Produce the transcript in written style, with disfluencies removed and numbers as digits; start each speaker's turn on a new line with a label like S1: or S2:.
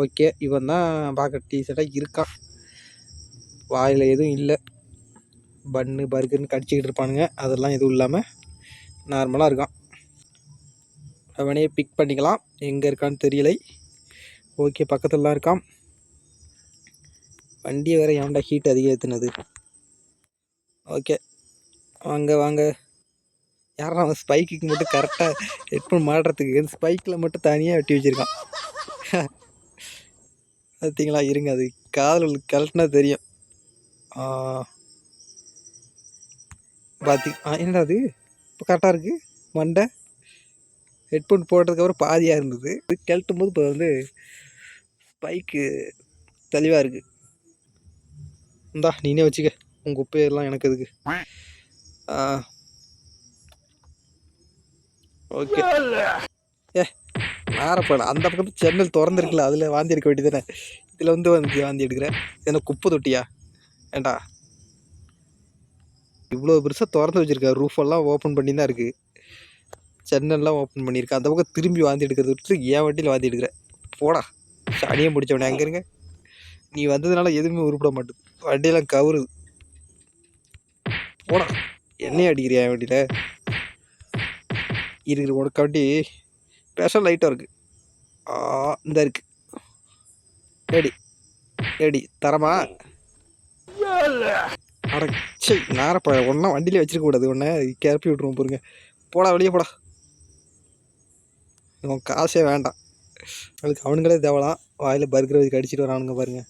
S1: Okay, இவன் தான் பார்க்க டீசெண்டாக இருக்கான். வாயில் எதுவும் இல்லை. பன்னு பர்கர்னு கடிச்சிக்கிட்டு இருப்பானுங்க, அதெல்லாம் எதுவும் இல்லாமல் நார்மலாக இருக்கான். அவனையே பிக் பண்ணிக்கலாம். எங்கே இருக்கான்னு தெரியலை. ஓகே, பக்கத்தில் தான் இருக்கான். வண்டியை வேறு ஏன்டா ஹீட் அதிகம் ஏற்றுனது. ஓகே, வாங்க வாங்க. யாரா அவன் ஸ்பைக்குக்கு மட்டும் கரெக்டாக ஹெட்ஃபோன் மாட்டுறதுக்கு ஸ்பைக்கில் மட்டும் தனியாக வெட்டி வச்சுருக்கான். பார்த்தீங்களா? இருங்க, அது காதல் கலட்டினா தெரியும். என்னடா அது இப்போ கரெக்டாக இருக்குது. மண்டை ஹெட்ஃபோன் போட்டதுக்கப்புறம் பாதியாக இருந்தது. இது கழட்டும் போது இப்போ வந்து ஸ்பைக்கு தெளிவாக இருக்குது. இந்தா நீனே வச்சுக்க, உங்கள் குப்பையெல்லாம் எனக்கு எதுக்கு. ஓகே, நேரப்பட அந்த பக்கத்து ஜன்னல் திறந்துருக்குல்ல, அதில் வாந்தி எடுக்க வேண்டியதானே. இதில் வந்து வாந்தி எடுக்கிறேன். என்ன குப்பை தொட்டியா? ஏண்டா இவ்வளோ பெருசாக திறந்து வச்சுருக்கேன். ரூஃபெல்லாம் ஓப்பன் பண்ணி தான் இருக்குது, ஜன்னல்லாம் ஓப்பன் பண்ணியிருக்கேன். அந்த பக்கம் திரும்பி வாந்தி எடுக்கிறது விட்டு என் வண்டியில் வாந்தி எடுக்கிறேன். போடா சனியை முடித்தவனே, அங்கே இருங்க. நீ வந்ததுனால எதுவுமே உருப்பிட மாட்டேது, வண்டியெல்லாம் கவுருது. போடா, என்னையே அடிக்கிறியா என் வண்டியில்? இருக்கிற உனக்கு வண்டி ஸ்பெஷல் லைட்டாக இருக்குது. இந்த இருக்குது ஏடி ஏடி தரமா? அடச்சை நேரப்பா, ஒன்றா வண்டியிலே வச்சிருக்க கூடாது. ஒன்றை கிளப்பி விட்ருவோம் பாருங்க. போடா வெளியே போடா, உன் காசே வேண்டாம். அதுக்கு அவனுங்களே தேவலாம். வாயில் பர்கர் வச்சு அடிச்சிட்டு வரானுங்க பாருங்கள்.